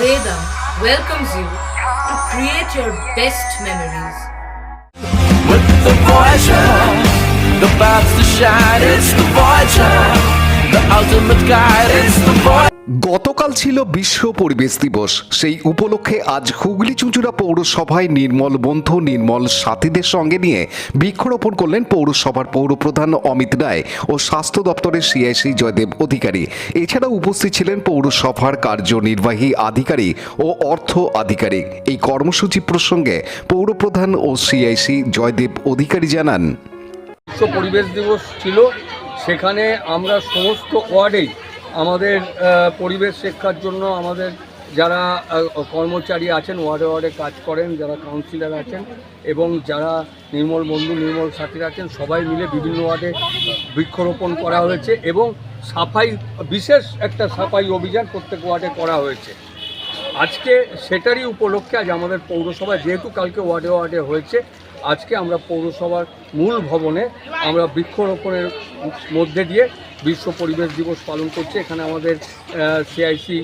Vedam welcomes you to create your best memories. With the Voyager, the paths to shine, it's the Voyager, the ultimate guide, it's the Voyager. গতকাল ছিল বিশ্ব পরিবেশ দিবস। সেই উপলক্ষে আজ হুগলি চুঁচুড়া পৌরসভায় নির্মল বন্ধু নির্মল সাথীদের সঙ্গে নিয়ে বৃক্ষরোপণ করলেন পৌরসভার পৌরপ্রধান অমিত রায় ও স্বাস্থ্য দপ্তরের সিআইসি জয়দেব অধিকারী। এছাড়াও উপস্থিত ছিলেন পৌরসভার কার্যনির্বাহী আধিকারিক ও অর্থ আধিকারিক। এই কর্মসূচি প্রসঙ্গে পৌরপ্রধান ও সিআইসি জয়দেব অধিকারী জানান, বিশ্ব পরিবেশ দিবস ছিল, সেখানে আমরা সমস্ত ওয়ার্ডেই আমাদের পরিবেশ শিক্ষার জন্য আমাদের যারা কর্মচারী আছেন, ওয়ার্ডে ওয়ার্ডে কাজ করেন, যারা কাউন্সিলর আছেন এবং যারা নির্মল বন্ধু নির্মল সাথীরা আছেন, সবাই মিলে বিভিন্ন ওয়ার্ডে বৃক্ষরোপণ করা হয়েছে এবং সাফাই, বিশেষ একটা সাফাই অভিযান প্রত্যেক ওয়ার্ডে করা হয়েছে। আজকে সেটারই উপলক্ষে আজ আমাদের পৌরসভায়, যেহেতু কালকে ওয়ার্ডে ওয়ার্ডে হয়েছে, আজকে আমরা পৌরসভার মূল ভবনে আমরা বৃক্ষরোপণের মধ্যে দিয়ে বিশ্ব পরিবেশ দিবস পালন করছি। এখানে আমাদের সিআইসি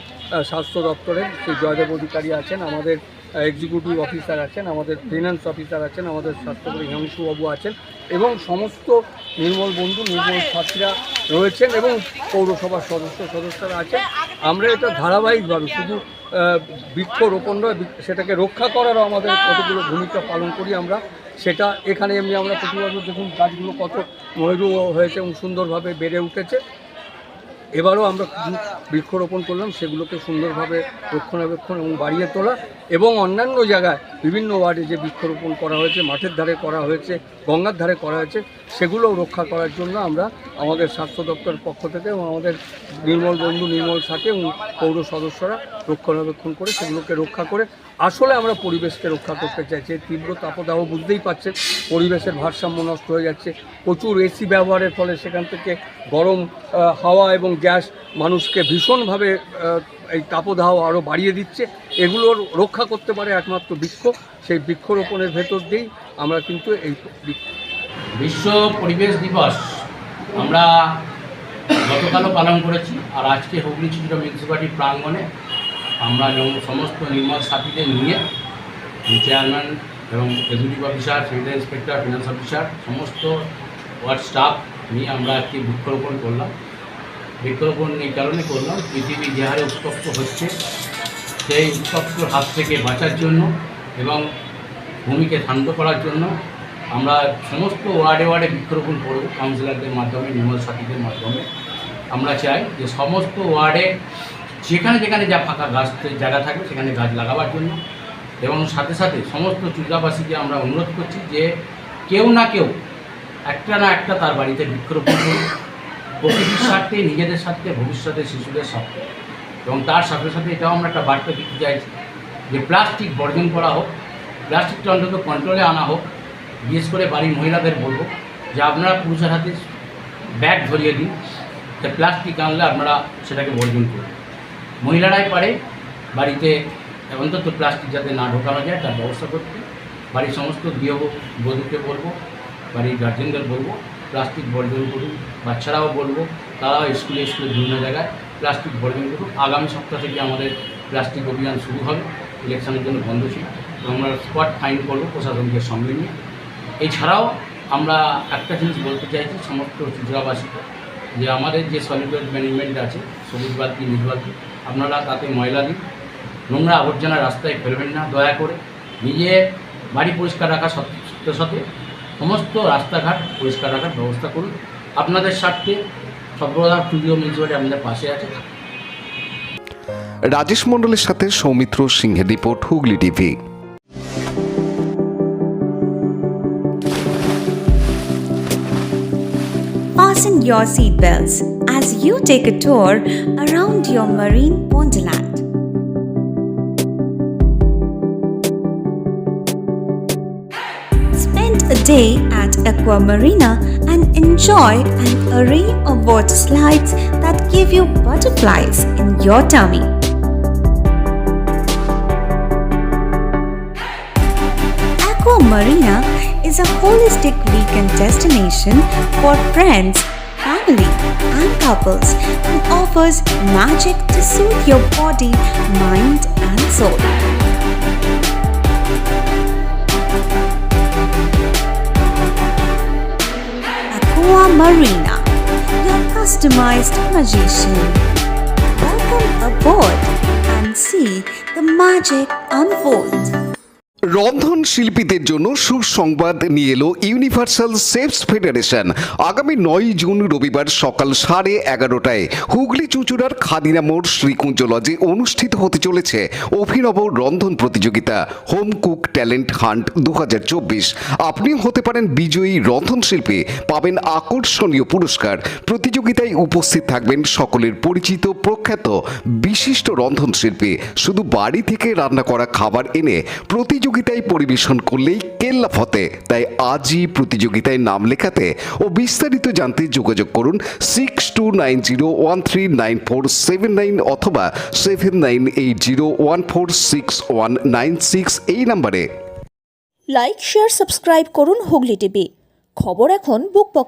স্বাস্থ্য দপ্তরের শ্রী জয়দেব অধিকারী আছেন, আমাদের এক্সিকিউটিভ অফিসার আছেন, আমাদের ফিনান্স অফিসার আছেন, আমাদের স্বাস্থ্যমন্ত্রী হিমাংশুবাবু আছেন এবং সমস্ত নির্মল বন্ধু নির্মল সাথীরা রয়েছেন এবং পৌরসভার সদস্যরা আছেন। আমরা এটা ধারাবাহিকভাবে শুধু বৃক্ষরোপণ নয়, সেটাকে রক্ষা করারও আমাদের কতগুলো ভূমিকা পালন করি আমরা। সেটা এখানে এমনি আমরা প্রতি বছর দেখুন গাছগুলো কত ময়ূর হয়েছে এবং সুন্দরভাবে বেড়ে উঠেছে। এবারও আমরা কিছু বৃক্ষরোপণ করলাম, সেগুলোকে সুন্দরভাবে রক্ষণাবেক্ষণ এবং বাড়িয়ে তোলা এবং অন্যান্য জায়গায় বিভিন্ন ওয়ার্ডে যে বৃক্ষরোপণ করা হয়েছে, মাঠের ধারে করা হয়েছে, গঙ্গার ধারে করা হয়েছে, সেগুলোও রক্ষা করার জন্য আমরা আমাদের স্বাস্থ্য দপ্তরের পক্ষ থেকে এবং আমাদের নির্মল বন্ধু নির্মল সাথে এবং পৌর সদস্যরা রক্ষণাবেক্ষণ করে সেগুলোকে রক্ষা করে আসলে আমরা পরিবেশকে রক্ষা করতে চাইছি। তীব্র তাপদাহ বুঝতেই পারছেন, পরিবেশের ভারসাম্য নষ্ট হয়ে যাচ্ছে। প্রচুর এসি ব্যবহারের ফলে সেখান থেকে গরম হাওয়া এবং গ্যাস মানুষকে ভীষণভাবে এই তাপদাহ আরও বাড়িয়ে দিচ্ছে। এগুলোর রক্ষা করতে পারে একমাত্র বৃক্ষ। সেই বৃক্ষরোপণের ভেতর দিয়েই আমরা কিন্তু এই বিশ্ব পরিবেশ দিবস আমরা গতকালও পালন করেছি, আর আজকে হুগলি চুঁচুড়া মিউনিসিপ্যালিটি প্রাঙ্গণে আমরা সমস্ত নির্মল সাথীদের নিয়ে চেয়ারম্যান এবং executive officer, civil inspector, finance officer, সমস্ত ওয়ার্ড স্টাফ নিয়ে আমরা একটি বৃক্ষরোপণ করলাম। বৃক্ষরোপণ এই কারণে করলাম, পৃথিবী যে হারে উত্তপ্ত হচ্ছে সেই উত্তপ্তর হাত থেকে বাঁচার জন্য এবং ভূমিকে শান্ত করার জন্য আমরা সমস্ত ওয়ার্ডে ওয়ার্ডে বৃক্ষরোপণ করব কাউন্সিলরদের মাধ্যমে, নির্মল সাথীদের মাধ্যমে। আমরা চাই যে সমস্ত ওয়ার্ডে যেখানে যেখানে যা ফাঁকা গাছ জায়গা থাকবে সেখানে গাছ লাগাবার জন্য এবং সাথে সাথে সমস্ত চুঁচুড়াবাসীকে আমরা অনুরোধ করছি যে কেউ না কেউ একটা না একটা তার বাড়িতে বৃক্ষরোপণ করুন, প্রকৃতির স্বার্থে, নিজেদের স্বার্থে, ভবিষ্যতের শিশুদের স্বার্থে। এবং তার সাথে সাথে এটাও আমরা একটা বার্তা দিতে চাইছি যে প্লাস্টিক বর্জন করা হোক, প্লাস্টিকটা অন্তত কন্ট্রোলে আনা হোক। বিশেষ করে বাড়ির মহিলাদের বলবো যে আপনারা পুরুষের হাতে ব্যাগ ধরিয়ে দিন, যে প্লাস্টিক আনলে আপনারা সেটাকে বর্জন করুন। মহিলারাই পারে বাড়িতে অন্তত প্লাস্টিক যাতে না ঢোকানো যায় তার ব্যবস্থা করতে। বাড়ির সমস্ত গৃহবধূকে বলবো, বাড়ির গার্জেনদের বলবো প্লাস্টিক বর্জন করুন। বাচ্চারাও বলবো তারাও স্কুলে বিভিন্ন জায়গায় প্লাস্টিক বর্জন করুন। আগামী সপ্তাহ থেকে আমাদের প্লাস্টিক অভিযান শুরু হবে, ইলেকশনের জন্য বন্ধ ছিল। আমরা স্পট ফাইন করবো প্রশাসনকে সঙ্গে নিয়ে। এছাড়াও আমরা একটা জিনিস বলতে চাইছি সমস্ত চুঁচুড়াবাসীকে যে আমাদের যে সলিড ওয়েস্ট ম্যানেজমেন্ট আছে, সবুজ বালতি নীল বালতি, আপনারা তাতে ময়লা দিন, নোংরা আবর্জনা রাস্তায় ফেলবেন না দয়া করে। নিজে বাড়ি পরিষ্কার রাখার সাথে সাথে সমস্ত রাস্তাঘাট পরিষ্কার রাখার ব্যবস্থা করুন। আপনাদের স্বার্থে সর্বদা চুঁচুড়া মিউনিসিপ্যালিটি আমাদের পাশে আছে। রাজেশ মণ্ডলের সাথে সৌমিত্র সিংহের report, Hooghly TV. Fasten your seatbelts as you take a tour around your marine wonderland. Spend a day at Aqua Marina and enjoy an array of water slides that give you butterflies in your tummy. Aqua Marina is a holistic weekend destination for friends, family, family and couples and offers magic to soothe your body, mind and soul. Aqua Marina, your customized magician. Welcome aboard and see the magic unfold. রন্ধন শিল্পীদের জন্য সুসংবাদ নিয়ে এলো universal chefs federation. আগামী 9 June রবিবার সকাল 11:30টায় হুগলি চুঁচুড়ার খাদিনা মোড় শ্রীকুঞ্জ লজে অনুষ্ঠিত হতে চলেছে অভিনব রন্ধন প্রতিযোগিতা হোম কুক ট্যালেন্ট হান্ট 2024। আপনিও হতে পারেন বিজয়ী রন্ধন শিল্পী, পাবেন আকর্ষণীয় পুরস্কার। প্রতিযোগিতায় উপস্থিত থাকবেন সকলের পরিচিত প্রখ্যাত বিশিষ্ট রন্ধন শিল্পী। শুধু বাড়ি থেকে রান্না করা খাবার এনে প্রতিযোগিতায় পরিবেশন করলেই কেল্লা ফতে। তাই আজই প্রতিযোগিতায় নাম লেখাতে ও বিস্তারিত জানতে যোগাযোগ করুন 6290139479 অথবা 7980146196 এই নম্বরে। লাইক শেয়ার সাবস্ক্রাইব করুন হুগলি টিভি। খবর এখন বুক পকেটে।